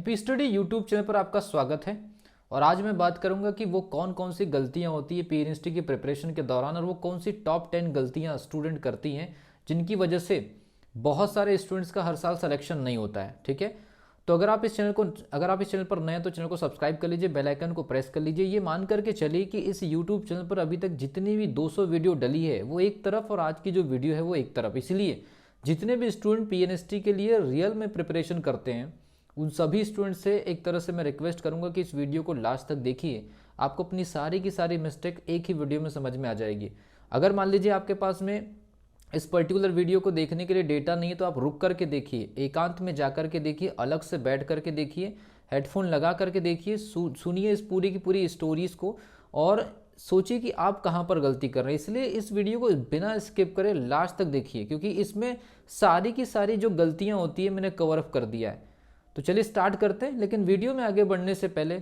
MP study YouTube channel पर आपका स्वागत है। और आज मैं बात करूंगा कि वो कौन कौन सी गलतियां होती है पीएनएसटी की प्रिपरेशन के दौरान और वो कौन सी टॉप 10 गलतियां स्टूडेंट करती हैं जिनकी वजह से बहुत सारे स्टूडेंट्स का हर साल सिलेक्शन नहीं होता है। ठीक है, तो अगर आप इस चैनल पर नए हैं तो चैनल को सब्सक्राइब कर लीजिए, बेल आइकन को प्रेस कर लीजिए। ये मान करके चलिए कि इस यूट्यूब चैनल पर अभी तक जितनी भी 200 वीडियो डली है वो एक तरफ और आज की जो वीडियो है वो एक तरफ, इसलिए जितने भी स्टूडेंट पीएनएसटी के लिए रियल में प्रिपरेशन करते हैं उन सभी स्टूडेंट से एक तरह से मैं रिक्वेस्ट करूंगा कि इस वीडियो को लास्ट तक देखिए। आपको अपनी सारी की सारी मिस्टेक एक ही वीडियो में समझ में आ जाएगी। अगर मान लीजिए आपके पास में इस पर्टिकुलर वीडियो को देखने के लिए डेटा नहीं है तो आप रुक करके देखिए, एकांत में जा करके देखिए, अलग से बैठ करके देखिए, हेडफोन लगा करके देखिए, सुनिए इस पूरी की पूरी स्टोरीज को और सोचिए कि आप कहाँ पर गलती कर रहे हैं। इसलिए इस वीडियो को बिना स्किप करे लास्ट तक देखिए, क्योंकि इसमें सारी की सारी जो गलतियाँ होती है मैंने कवर अप कर दिया है। तो चलिए स्टार्ट करते हैं, लेकिन वीडियो में आगे बढ़ने से पहले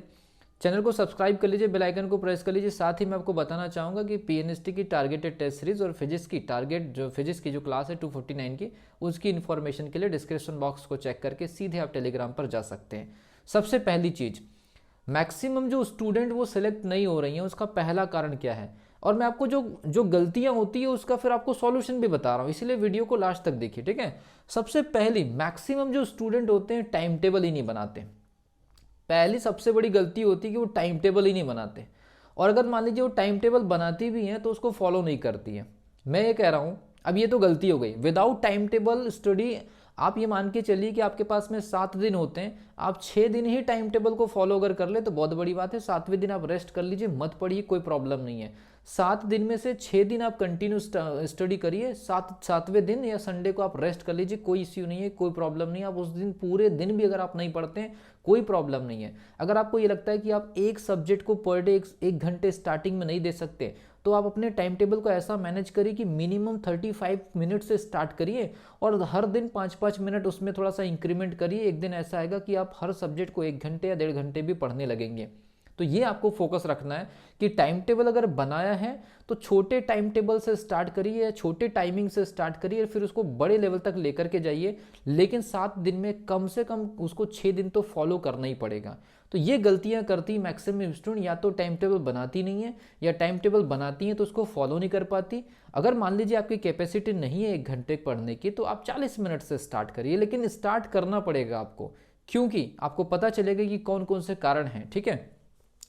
चैनल को सब्सक्राइब कर लीजिए, बेल आइकन को प्रेस कर लीजिए। साथ ही मैं आपको बताना चाहूँगा कि पीएनएसटी की टारगेटेड टेस्ट सीरीज और फिजिक्स की जो क्लास है 249 की, उसकी इन्फॉर्मेशन के लिए डिस्क्रिप्शन बॉक्स को चेक करके सीधे आप टेलीग्राम पर जा सकते हैं। सबसे पहली चीज़, मैक्सिमम जो स्टूडेंट वो सिलेक्ट नहीं हो रही हैं उसका पहला कारण क्या है, और मैं आपको जो जो गलतियां होती है उसका फिर आपको सॉल्यूशन भी बता रहा हूं, इसीलिए वीडियो को लास्ट तक देखिए। ठीक है, सबसे पहली, मैक्सिमम जो स्टूडेंट होते हैं टाइम टेबल ही नहीं बनाते। पहली सबसे बड़ी गलती होती है कि वो टाइम टेबल ही नहीं बनाते, और अगर मान लीजिए वो टाइम टेबल बनाती भी हैं तो उसको फॉलो नहीं करती है। मैं ये कह रहा हूँ, अब ये तो गलती हो गई। विदाउट टाइम टेबल स्टडी, आप ये मान के चलिए कि आपके पास में 7 दिन होते हैं, आप 6 दिन ही टाइम टेबल को फॉलो अगर कर ले तो बहुत बड़ी बात है। 7वें दिन आप रेस्ट कर लीजिए, मत पढ़िए, कोई प्रॉब्लम नहीं है। 7 दिन में से 6 दिन आप कंटिन्यू स्टडी करिए, 7वें दिन या संडे को आप रेस्ट कर लीजिए, कोई इश्यू नहीं है, कोई प्रॉब्लम नहीं है। आप उस दिन पूरे दिन भी अगर आप नहीं पढ़ते हैं कोई प्रॉब्लम नहीं है। अगर आपको ये लगता है कि आप एक सब्जेक्ट को पर डे 1 घंटे स्टार्टिंग में नहीं दे सकते तो आप अपने टाइम टेबल को ऐसा मैनेज करिए कि मिनिमम 35 मिनट से स्टार्ट करिए और हर दिन 5-5 मिनट उसमें थोड़ा सा इंक्रीमेंट करिए। एक दिन ऐसा आएगा कि आप हर सब्जेक्ट को 1 घंटे या 1.5 घंटे भी पढ़ने लगेंगे। तो ये आपको फोकस रखना है कि टाइम टेबल अगर बनाया है तो छोटे टाइम टेबल से स्टार्ट करिए या छोटे टाइमिंग से स्टार्ट करिए, फिर उसको बड़े लेवल तक लेकर के जाइए। लेकिन 7 दिन में कम से कम उसको 6 दिन तो फॉलो करना ही पड़ेगा। तो ये गलतियां करती मैक्सिमम स्टूडेंट, या तो टाइम टेबल बनाती नहीं है या टाइम टेबल बनाती हैं तो उसको फॉलो नहीं कर पाती। अगर मान लीजिए आपकी कैपेसिटी नहीं है 1 घंटे पढ़ने की तो आप 40 मिनट से स्टार्ट करिए, लेकिन स्टार्ट करना पड़ेगा आपको, क्योंकि आपको पता चलेगा कि कौन कौन से कारण हैं। ठीक है,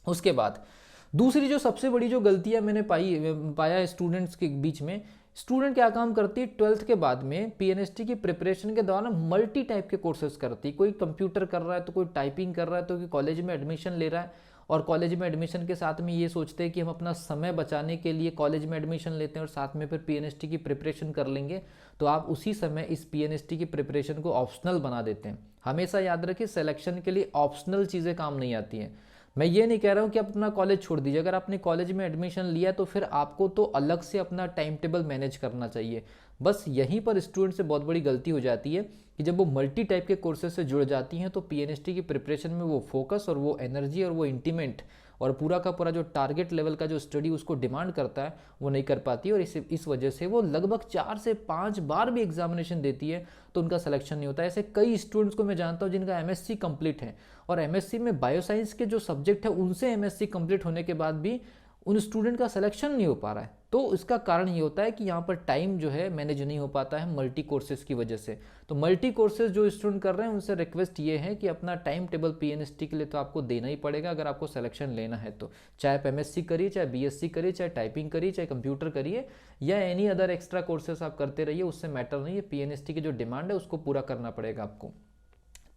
उसके बाद दूसरी जो सबसे बड़ी जो गलतियां मैंने पाया स्टूडेंट्स के बीच में, स्टूडेंट क्या काम करती है 12th के बाद में पीएनएसटी की प्रिपरेशन के दौरान मल्टी टाइप के कोर्सेज करती है। कोई कंप्यूटर कर रहा है तो कोई टाइपिंग कर रहा है तो कोई कॉलेज में एडमिशन ले रहा है, और कॉलेज में एडमिशन के साथ में ये सोचते हैं कि हम अपना समय बचाने के लिए कॉलेज में एडमिशन लेते हैं और साथ में फिर पीएनएसटी की प्रिपरेशन कर लेंगे। तो आप उसी समय इस पीएनएसटी की प्रिपरेशन को ऑप्शनल बना देते हैं। हमेशा याद रखिए, सिलेक्शन के लिए ऑप्शनल चीज़ें काम नहीं आती हैं। मैं ये नहीं कह रहा हूँ कि आप अपना कॉलेज छोड़ दीजिए, अगर आपने कॉलेज में एडमिशन लिया तो फिर आपको तो अलग से अपना टाइम टेबल मैनेज करना चाहिए। बस यहीं पर स्टूडेंट से बहुत बड़ी गलती हो जाती है कि जब वो मल्टी टाइप के कोर्सेज से जुड़ जाती हैं तो पीएनएसटी की प्रिपरेशन में वो फोकस और वो एनर्जी और वो इंटीमेंट और पूरा का पूरा जो टारगेट लेवल का जो स्टडी उसको डिमांड करता है वो नहीं कर पाती, और इस वजह से वो लगभग 4 से 5 बार भी एग्जामिनेशन देती है तो उनका सिलेक्शन नहीं होता। ऐसे कई स्टूडेंट्स को मैं जानता हूँ जिनका एमएससी कंप्लीट है, और एमएससी में बायोसाइंस के जो सब्जेक्ट है उनसे एमएससी कंप्लीट होने के बाद भी उन स्टूडेंट का सिलेक्शन नहीं हो पा रहा है। तो इसका कारण ये होता है कि यहाँ पर टाइम जो है मैनेज नहीं हो पाता है मल्टी कोर्सेज की वजह से। तो मल्टी कोर्सेज जो स्टूडेंट कर रहे हैं उनसे रिक्वेस्ट ये है कि अपना टाइम टेबल पीएनएसटी के लिए तो आपको देना ही पड़ेगा अगर आपको सिलेक्शन लेना है तो। चाहे आप एमएससी करिए, चाहे बीएससी करिए, चाहे टाइपिंग करिए, चाहे कंप्यूटर करिए, या एनी अदर एक्स्ट्रा कोर्सेज आप करते रहिए, उससे मैटर नहीं है। पीएनएसटी की जो डिमांड है उसको पूरा करना पड़ेगा आपको।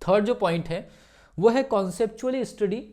थर्ड जो पॉइंट है वो है कॉन्सेप्चुअली स्टडी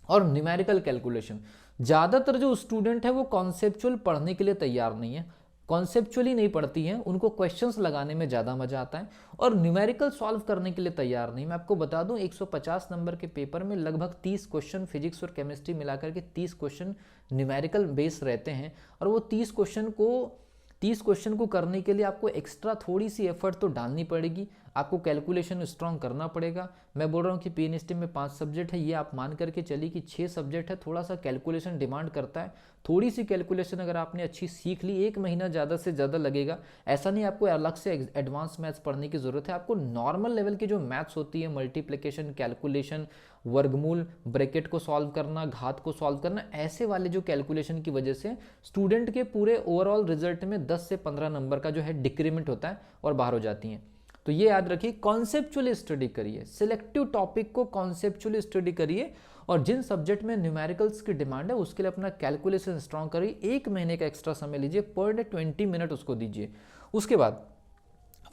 और न्यूमेरिकल कैलकुलेशन। ज़्यादातर जो स्टूडेंट है वो कॉन्सेप्चुअल पढ़ने के लिए तैयार नहीं है, कॉन्सेप्चुअली नहीं पढ़ती हैं, उनको क्वेश्चंस लगाने में ज़्यादा मजा आता है और न्यूमेरिकल सॉल्व करने के लिए तैयार नहीं। मैं आपको बता दूं 150 नंबर के पेपर में लगभग 30 क्वेश्चन फिजिक्स और केमिस्ट्री मिलाकर के 30 क्वेश्चन न्यूमेरिकल बेस रहते हैं, और वो 30 क्वेश्चन को करने के लिए आपको एक्स्ट्रा थोड़ी सी एफर्ट तो डालनी पड़ेगी। आपको कैलकुलेशन स्ट्रांग करना पड़ेगा। मैं बोल रहा हूँ कि पीएनएसटी में 5 सब्जेक्ट है, ये आप मान करके चलिए कि 6 सब्जेक्ट है, थोड़ा सा कैलकुलेशन डिमांड करता है। थोड़ी सी कैलकुलेशन अगर आपने अच्छी सीख ली, 1 महीना ज़्यादा से ज़्यादा लगेगा। ऐसा नहीं आपको अलग से एडवांस मैथ्स पढ़ने की ज़रूरत है, आपको नॉर्मल लेवल की जो मैथ्स होती है, मल्टीप्लिकेशन, कैलकुलेशन, वर्गमूल, ब्रैकेट को सॉल्व करना, घात को सॉल्व करना, ऐसे वाले जो कैलकुलेशन की वजह से स्टूडेंट के पूरे ओवरऑल रिजल्ट में 10 से 15 नंबर का जो है डिक्रीमेंट होता है और बाहर हो जाती हैं। तो ये याद रखिए, कॉन्सेप्चुअली स्टडी करिए, सिलेक्टिव टॉपिक को कॉन्सेप्चुअली स्टडी करिए, और जिन सब्जेक्ट में न्यूमेरिकल्स की डिमांड है उसके लिए अपना कैलकुलेशन स्ट्रांग करिए। 1 महीने का एक्स्ट्रा समय लीजिए, पर डे 20 मिनट उसको दीजिए। उसके बाद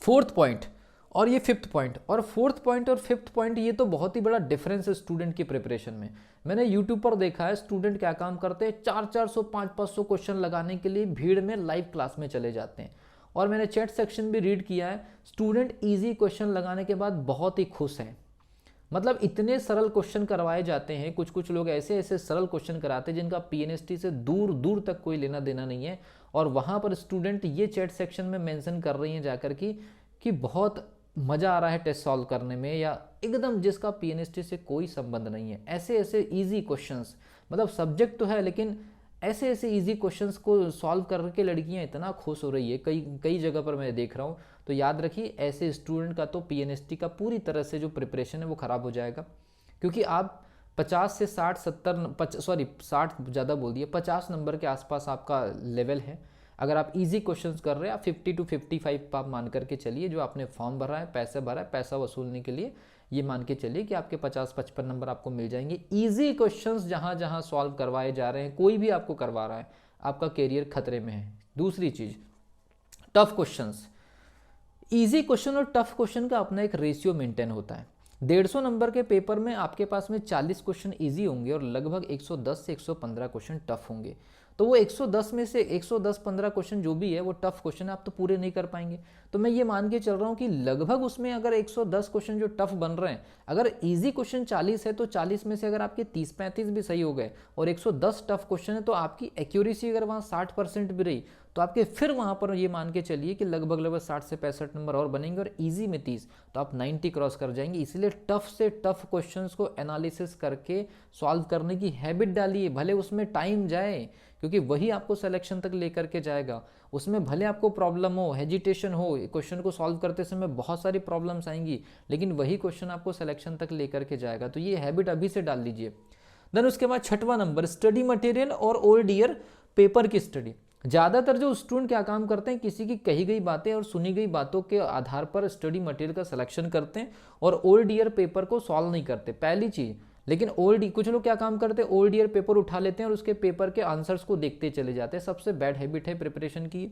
4th पॉइंट और ये 5th पॉइंट, और 4th पॉइंट और 5th पॉइंट, ये तो बहुत ही बड़ा डिफरेंस है स्टूडेंट की प्रिपरेशन में। मैंने यूट्यूब पर देखा है स्टूडेंट क्या काम करते हैं, 400-400 500-500 क्वेश्चन लगाने के लिए भीड़ में लाइव क्लास में चले जाते हैं। और मैंने चैट सेक्शन भी रीड किया है, स्टूडेंट इजी क्वेश्चन लगाने के बाद बहुत ही खुश हैं। मतलब इतने सरल क्वेश्चन करवाए जाते हैं, कुछ कुछ लोग ऐसे ऐसे सरल क्वेश्चन कराते हैं जिनका पीएनएसटी से दूर दूर तक कोई लेना देना नहीं है, और वहाँ पर स्टूडेंट ये चैट सेक्शन में मेंशन कर रही हैं जाकर कि बहुत मज़ा आ रहा है टेस्ट सॉल्व करने में, या एकदम जिसका पीएनएसटी से कोई संबंध नहीं है। ऐसे ऐसे ईजी क्वेश्चंस, मतलब सब्जेक्ट तो है लेकिन ऐसे ऐसे इजी क्वेश्चंस को सॉल्व करके लड़कियां इतना खुश हो रही है, कई कई जगह पर मैं देख रहा हूँ। तो याद रखिए, ऐसे स्टूडेंट का तो पीएनएसटी का पूरी तरह से जो प्रिपरेशन है वो ख़राब हो जाएगा, क्योंकि आप 50 से 60 70 सॉरी 60 ज़्यादा बोल दिया, 50 नंबर के आसपास आपका लेवल है। अगर आप इजी क्वेश्चंस कर रहे हैं, आप 50 to 55 आप मान करके चलिए, जो आपने फॉर्म भरा है, पैसे भरा है, पैसा वसूलने के लिए, ये मान के चलिए कि आपके 50-55 नंबर आपको मिल जाएंगे। इजी क्वेश्चंस जहाँ जहाँ सॉल्व करवाए जा रहे हैं, कोई भी आपको करवा रहा है, आपका करियर खतरे में है। दूसरी चीज़, टफ क्वेश्चंस। इजी क्वेश्चन और टफ क्वेश्चन का अपना एक रेशियो मेंटेन होता है। 150 नंबर के पेपर में आपके पास में 40 क्वेश्चन इजी होंगे और लगभग 110 से 115 क्वेश्चन टफ होंगे। तो वो 110 में से 110-15 क्वेश्चन जो भी है वो टफ क्वेश्चन है, आप तो पूरे नहीं कर पाएंगे। तो मैं ये मान के चल रहा हूँ कि लगभग उसमें अगर 110 क्वेश्चन जो टफ बन रहे हैं, अगर इजी क्वेश्चन 40 है तो 40 में से अगर आपके 30-35 भी सही हो गए और 110 टफ क्वेश्चन है, तो आपकी एक्यूरेसी अगर वहाँ 60% भी रही, तो आपके फिर वहाँ पर ये मान के चलिए कि लगभग 60 से 65 नंबर और बनेंगे, और इजी में 30, तो आप 90 क्रॉस कर जाएंगे। इसलिए टफ से टफ क्वेश्चंस को एनालिसिस करके सॉल्व करने की हैबिट डालिए, भले उसमें टाइम जाए, क्योंकि वही आपको सिलेक्शन तक लेकर के जाएगा। उसमें भले आपको प्रॉब्लम हो, हेजिटेशन हो, क्वेश्चन को सॉल्व करते समय बहुत सारी प्रॉब्लम्स आएंगी, लेकिन वही क्वेश्चन आपको सिलेक्शन तक लेकर के जाएगा। तो ये हैबिट अभी से डाल लीजिए। देन उसके बाद 6वां नंबर, स्टडी मटेरियल और ओल्ड ईयर पेपर की स्टडी। ज़्यादातर जो स्टूडेंट क्या काम करते हैं, किसी की कही गई बातें और सुनी गई बातों के आधार पर स्टडी मटेरियल का सिलेक्शन करते हैं और ओल्ड ईयर पेपर को सॉल्व नहीं करते, पहली चीज़। लेकिन कुछ लोग क्या काम करते हैं, ओल्ड ईयर पेपर उठा लेते हैं और उसके पेपर के आंसर्स को देखते चले जाते हैं। सबसे बैड हैबिट है प्रिपरेशन की।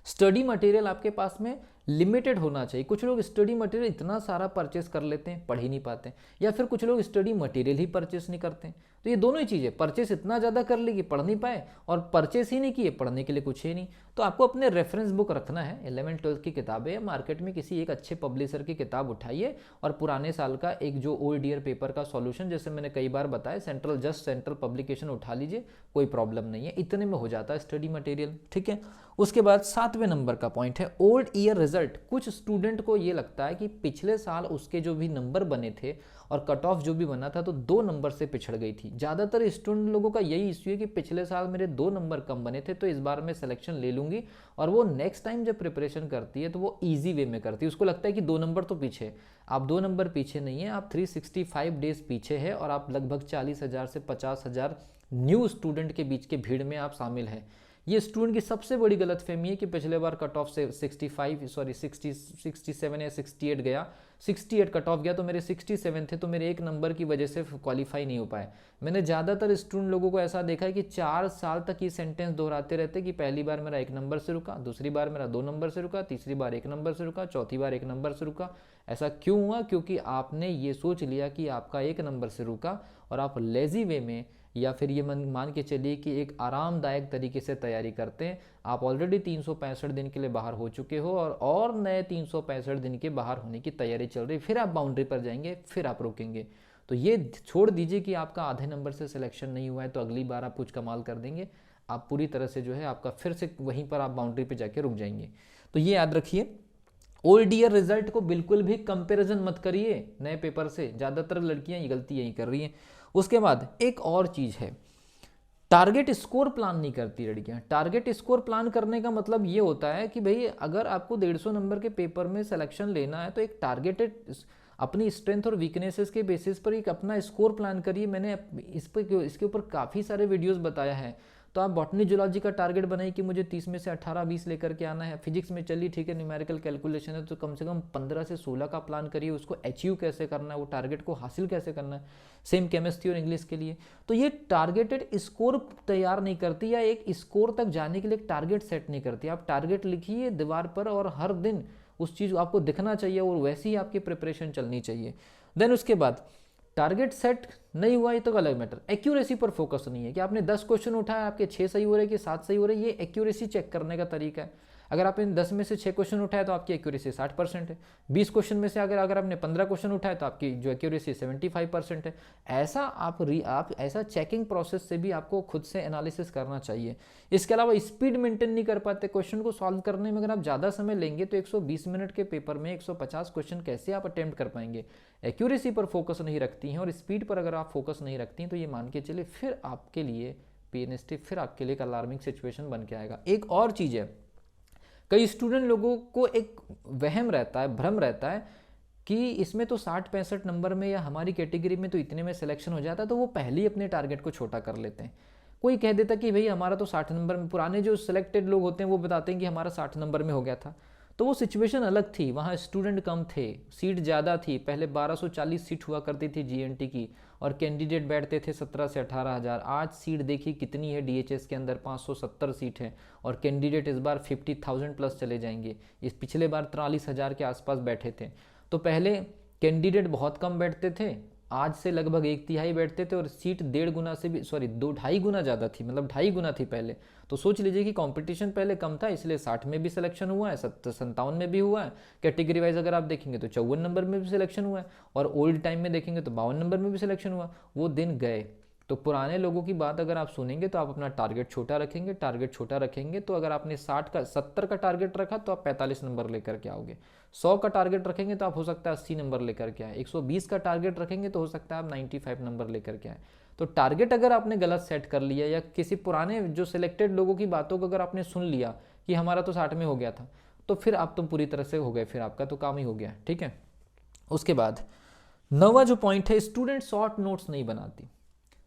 स्टडी मटेरियल आपके पास में लिमिटेड होना चाहिए। कुछ लोग स्टडी मटेरियल इतना सारा परचेस कर लेते हैं, पढ़ ही नहीं पाते, या फिर कुछ लोग स्टडी मटेरियल ही परचेस नहीं करते हैं। तो ये दोनों ही चीज़ें, परचेस इतना ज़्यादा कर ली कि पढ़ नहीं पाए, और परचेस ही नहीं किए, पढ़ने के लिए कुछ है नहीं। तो आपको अपने रेफरेंस बुक रखना है, 11th-12th की किताबें, मार्केट में किसी एक अच्छे पब्लिशर की किताब उठाइए और पुराने साल का एक जो ओल्ड ईयर पेपर का सॉल्यूशन, जैसे मैंने कई बार बताया, सेंट्रल पब्लिकेशन उठा लीजिए, कोई प्रॉब्लम नहीं है, इतने में हो जाता है स्टडी मटेरियल। ठीक है। उसके बाद 7वें नंबर का पॉइंट है ओल्ड ईयर रिजल्ट। कुछ स्टूडेंट को ये लगता है कि पिछले साल उसके जो भी नंबर बने थे और कट ऑफ जो भी बना था, तो 2 नंबर से पिछड़ गई थी। ज़्यादातर स्टूडेंट लोगों का यही इश्यू है कि पिछले साल मेरे 2 नंबर कम बने थे, तो इस बार मैं सिलेक्शन ले लूंगी, और वो नेक्स्ट टाइम जब प्रिपरेशन करती है तो वो ईजी वे में करती है। उसको लगता है कि 2 नंबर तो पीछे, आप 2 नंबर पीछे नहीं है, आप 365 डेज पीछे है, और आप लगभग 40,000 से 50,000 न्यू स्टूडेंट के बीच के भीड़ में आप शामिल हैं। ये स्टूडेंट की सबसे बड़ी गलतफहमी है कि पिछले बार कट ऑफ से 67 या 68 गया, 68 कट ऑफ गया, तो मेरे 67 थे, तो मेरे 1 नंबर की वजह से क्वालिफाई नहीं हो पाए। मैंने ज़्यादातर स्टूडेंट लोगों को ऐसा देखा है कि 4 साल तक ये सेंटेंस दोहराते रहते कि पहली बार मेरा 1 नंबर से रुका, दूसरी बार मेरा 2 नंबर से रुका, तीसरी बार 1 नंबर से रुका, चौथी बार 1 नंबर से रुका। ऐसा क्यों हुआ? क्योंकि आपने ये सोच लिया कि आपका 1 नंबर से रुका, और आप लेजी वे में, या फिर ये मान के चलिए कि एक आरामदायक तरीके से तैयारी करते हैं। आप ऑलरेडी 365 दिन के लिए बाहर हो चुके हो, और नए 365 दिन के बाहर होने की तैयारी चल रही, फिर आप बाउंड्री पर जाएंगे, फिर आप रोकेंगे। तो ये छोड़ दीजिए कि आपका आधे नंबर से सिलेक्शन नहीं हुआ है तो अगली बार आप कुछ कमाल कर देंगे। आप पूरी तरह से जो है आपका फिर से वहीं पर आप बाउंड्री पर जाके रुक जाएंगे। तो ये याद रखिए। ओल्ड ईयर रिजल्ट को बिल्कुल भी कंपैरिजन मत करिए नए पेपर से, ज़्यादातर लड़कियां ये गलती यही कर रही हैं। उसके बाद एक और चीज़ है, टारगेट स्कोर प्लान नहीं करती लड़कियां। टारगेट स्कोर प्लान करने का मतलब ये होता है कि भाई अगर आपको 150 नंबर के पेपर में सिलेक्शन लेना है तो एक टारगेटेड अपनी स्ट्रेंथ और वीकनेसेस के बेसिस पर एक अपना स्कोर प्लान करिए। मैंने इसके ऊपर काफ़ी सारे वीडियोस बताया है। तो आप बॉटनी जूलॉजी का टारगेट बनाइए कि मुझे 30 में से 18-20 लेकर के आना है। फिजिक्स में चलिए ठीक है, न्यूमेरिकल कैलकुलेशन है तो कम से कम 15 से 16 का प्लान करिए, उसको अचीव कैसे करना है, वो टारगेट को हासिल कैसे करना है। सेम केमिस्ट्री और इंग्लिश के लिए। तो ये टारगेटेड स्कोर तैयार नहीं करती या एक स्कोर तक जाने के लिए एक टारगेट सेट नहीं करती। आप टारगेट लिखिए दीवार पर और हर दिन उस चीज़ आपको दिखना चाहिए और वैसे ही आपकी प्रिपरेशन चलनी चाहिए। देन उसके बाद टारगेट सेट नहीं हुआ ये तो अलग मैटर। एक्यूरेसी पर फोकस नहीं है कि आपने 10 क्वेश्चन उठाया, आपके 6 सही हो रहे कि 7 सही हो रहे, ये एक्यूरेसी चेक करने का तरीका है। अगर आपने 10 में से 6 क्वेश्चन उठाए तो आपकी एक्यूरेसी 60% है। 20 क्वेश्चन में से अगर आपने 15 क्वेश्चन उठाए तो आपकी जो एक्यूरेसी 75% है। ऐसा आप ऐसा चेकिंग प्रोसेस से भी आपको खुद से एनालिसिस करना चाहिए। इसके अलावा स्पीड मेंटेन नहीं कर पाते क्वेश्चन को सॉल्व करने में। अगर आप ज़्यादा समय लेंगे तो 120 मिनट के पेपर में 150 क्वेश्चन कैसे आप अटेम्प्ट कर पाएंगे। एक्यूरेसी पर फोकस नहीं रखती हैं और स्पीड पर अगर आप फोकस नहीं रखती हैं तो ये मान के चले फिर आपके लिए पीएनएसटी फिर आपके लिए एक अलार्मिंग सिचुएशन बन के आएगा। एक और चीज़ है, कई स्टूडेंट लोगों को एक वहम रहता है, भ्रम रहता है कि इसमें तो 60-65 नंबर में या हमारी कैटेगरी में तो इतने में सिलेक्शन हो जाता है, तो वो पहले ही अपने टारगेट को छोटा कर लेते हैं। कोई कह देता कि भाई हमारा तो 60 नंबर में, पुराने जो सिलेक्टेड लोग होते हैं वो बताते हैं कि हमारा 60 नंबर में हो गया था। तो वो सिचुएशन अलग थी, वहाँ स्टूडेंट कम थे, सीट ज़्यादा थी। पहले 1240 सीट हुआ करती थी जीएनटी की और कैंडिडेट बैठते थे 17 से 18,000। आज सीट देखिए कितनी है डीएचएस के अंदर, 570 सीट है और कैंडिडेट इस बार 50,000 प्लस चले जाएंगे। इस पिछले बार 43,000 के आसपास बैठे थे। तो पहले कैंडिडेट बहुत कम बैठते थे, आज से लगभग 1/3 बैठते थे और सीट 1.5 गुना से भी, सॉरी 2-2.5 गुना ज़्यादा थी, मतलब 2.5 गुना थी पहले। तो सोच लीजिए कि कंपटीशन पहले कम था, इसलिए 60 में भी सिलेक्शन हुआ है, 57 में भी हुआ है। कैटेगरी वाइज अगर आप देखेंगे तो 54 नंबर में भी सिलेक्शन हुआ है और ओल्ड टाइम में देखेंगे तो 52 नंबर में भी सिलेक्शन हुआ। वो दिन गए। तो पुराने लोगों की बात अगर आप सुनेंगे तो आप अपना टारगेट छोटा रखेंगे। टारगेट छोटा रखेंगे तो अगर आपने 70 का टारगेट रखा तो आप 45 नंबर लेकर के आओगे। 100 का टारगेट रखेंगे तो आप हो सकता है 80 नंबर लेकर के आए। 120 का टारगेट रखेंगे तो हो सकता है आप 95 नंबर लेकर के आए। तो टारगेट अगर आपने गलत सेट कर लिया या किसी पुराने जो सिलेक्टेड लोगों की बातों को अगर आपने सुन लिया कि हमारा तो 60 में हो गया था, तो फिर आप तो पूरी तरह से हो गए, फिर आपका तो काम ही हो गया। ठीक है। उसके बाद 9वां जो पॉइंट है, स्टूडेंट शॉर्ट नोट्स नहीं बनाती।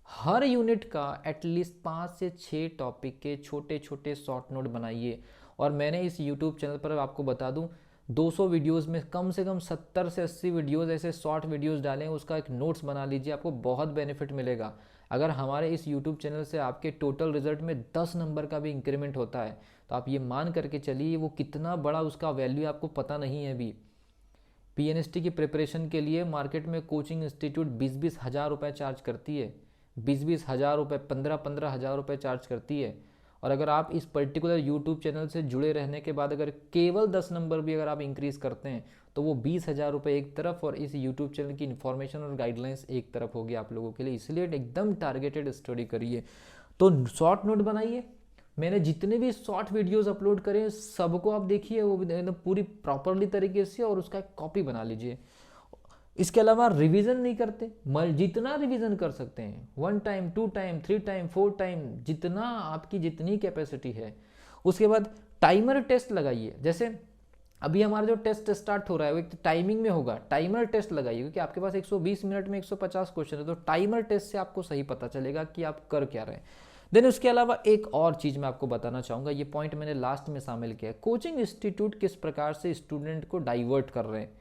हर यूनिट का एटलीस्ट 5 से 6 टॉपिक के छोटे छोटे शॉर्ट नोट बनाइए। और मैंने इस यूट्यूब चैनल पर आपको बता दूं 200 वीडियोस में कम से कम 70 से 80 वीडियोस ऐसे शॉर्ट वीडियोस डालें, उसका एक नोट्स बना लीजिए, आपको बहुत बेनिफिट मिलेगा। अगर हमारे इस यूट्यूब चैनल से आपके टोटल रिजल्ट में 10 नंबर का भी इंक्रीमेंट होता है तो आप ये मान करके चलिए वो कितना बड़ा उसका वैल्यू आपको पता नहीं है अभी। पीएनएसटी की प्रिपरेशन के लिए मार्केट में कोचिंग इंस्टीट्यूट 20-20 हज़ार रुपये चार्ज करती है, 20-20 हज़ार रुपये, 15-15 हज़ार रुपये चार्ज करती है। और अगर आप इस पर्टिकुलर यूट्यूब चैनल से जुड़े रहने के बाद अगर केवल 10 नंबर भी अगर आप इंक्रीज़ करते हैं तो वो 20,000 रुपये एक तरफ और इस यूट्यूब चैनल की इन्फॉर्मेशन और गाइडलाइंस एक तरफ होगी आप लोगों के लिए। इसलिए एकदम टारगेटेड स्टडी करिए। तो शॉर्ट नोट बनाइए। मैंने जितने भी शॉर्ट वीडियोस अपलोड करे सबको आप देखिए, वो एकदम पूरी प्रॉपरली तरीके से, और उसका एक कॉपी बना लीजिए। इसके अलावा रिवीजन नहीं करते, जितना रिवीजन कर सकते हैं 1 टाइम 2 टाइम 3 टाइम 4 टाइम, जितना आपकी जितनी कैपेसिटी है। उसके बाद टाइमर टेस्ट लगाइए। जैसे अभी हमारा जो टेस्ट स्टार्ट हो रहा है वो एक टाइमिंग में होगा, टाइमर टेस्ट लगाइए क्योंकि आपके पास 120 मिनट में 150 क्वेश्चन है। तो टाइमर टेस्ट से आपको सही पता चलेगा कि आप कर क्या रहे हैं। देन उसके अलावा एक और चीज़ मैं आपको बताना चाहूँगा, ये पॉइंट मैंने लास्ट में शामिल किया है। कोचिंग इंस्टीट्यूट किस प्रकार से स्टूडेंट को डाइवर्ट कर रहे हैं।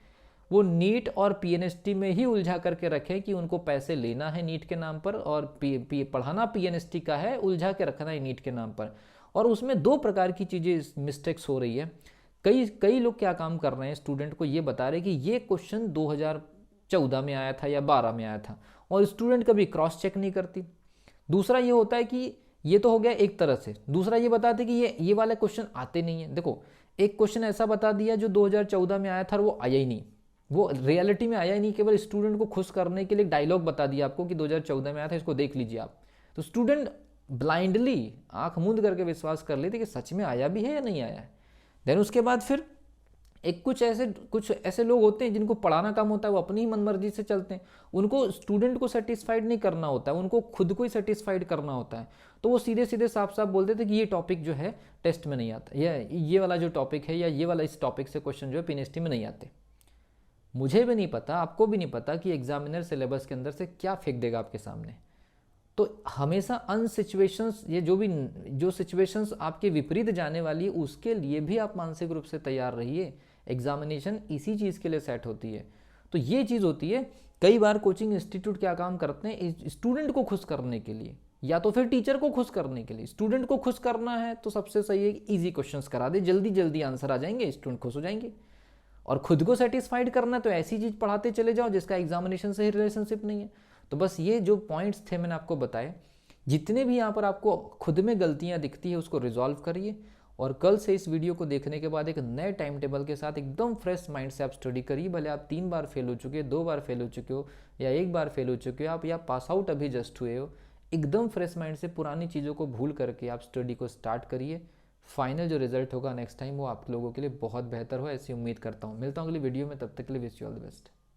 वो नीट और पीएनएसटी में ही उलझा करके रखें कि उनको पैसे लेना है नीट के नाम पर और पढ़ाना पीएनएसटी का है, उलझा के रखना है नीट के नाम पर। और उसमें 2 प्रकार की चीज़ें मिस्टेक्स हो रही है। कई लोग क्या काम कर रहे हैं, स्टूडेंट को ये बता रहे कि ये क्वेश्चन 2014 में आया था या 12 में आया था, और स्टूडेंट कभी क्रॉस चेक नहीं करती। दूसरा ये होता है कि ये तो हो गया एक तरह से, दूसरा ये बताते कि ये वाले क्वेश्चन आते नहीं है। देखो, एक क्वेश्चन ऐसा बता दिया जो 2014 में आया था और वो आया ही नहीं, वो रियलिटी में आया ही नहीं, केवल स्टूडेंट को खुश करने के लिए डायलॉग बता दिया आपको कि 2014 में आया था, इसको देख लीजिए आप। तो स्टूडेंट ब्लाइंडली आंख मूंद करके विश्वास कर लेते कि सच में आया भी है या नहीं आया है। देन उसके बाद फिर एक कुछ ऐसे लोग होते हैं जिनको पढ़ाना काम होता है, वो अपनी ही मनमर्जी से चलते हैं। उनको स्टूडेंट को सेटिस्फाइड नहीं करना होता है, उनको खुद को ही सेटिस्फाइड करना होता है। तो वो सीधे सीधे साफ साफ बोलते थे कि ये टॉपिक जो है टेस्ट में नहीं आता, या ये वाला जो टॉपिक है या ये वाला इस टॉपिक से क्वेश्चन जो है पीएनएसटी में नहीं आते। मुझे भी नहीं पता, आपको भी नहीं पता कि एग्जामिनर सिलेबस के अंदर से क्या फेंक देगा आपके सामने। तो हमेशा अन सिचुएशंस, ये जो सिचुएशंस आपके विपरीत जाने वाली है उसके लिए भी आप मानसिक रूप से तैयार रहिए। एग्जामिनेशन इसी चीज़ के लिए सेट होती है। तो ये चीज़ होती है। कई बार कोचिंग इंस्टीट्यूट क्या काम करते हैं, स्टूडेंट को खुश करने के लिए या तो फिर टीचर को खुश करने के लिए। स्टूडेंट को खुश करना है तो सबसे सही है ईजी क्वेश्चंस करा दे, जल्दी जल्दी आंसर आ जाएंगे, स्टूडेंट खुश हो जाएंगे। और खुद को सेटिस्फाइड करना है तो ऐसी चीज़ पढ़ाते चले जाओ जिसका एग्जामिनेशन से ही रिलेशनशिप नहीं है। तो बस ये जो पॉइंट्स थे मैंने आपको बताए, जितने भी यहाँ पर आपको खुद में गलतियाँ दिखती है उसको रिजॉल्व करिए। और कल से इस वीडियो को देखने के बाद एक नए टाइम टेबल के साथ एकदम फ्रेश माइंड से आप स्टडी करिए। भले आप 3 बार फेल हो चुके हो, 2 बार फेल हो चुके हो या 1 बार फेल हो चुके हो आप, या पास आउट अभी जस्ट हुए हो, एकदम फ्रेश माइंड से पुरानी चीज़ों को भूल करके आप स्टडी को स्टार्ट करिए। फाइनल जो रिजल्ट होगा नेक्स्ट टाइम वो आप लोगों के लिए बहुत बेहतर हो, ऐसी उम्मीद करता हूँ। मिलता हूँ अगली वीडियो में, तब तक के लिए wish you all the best.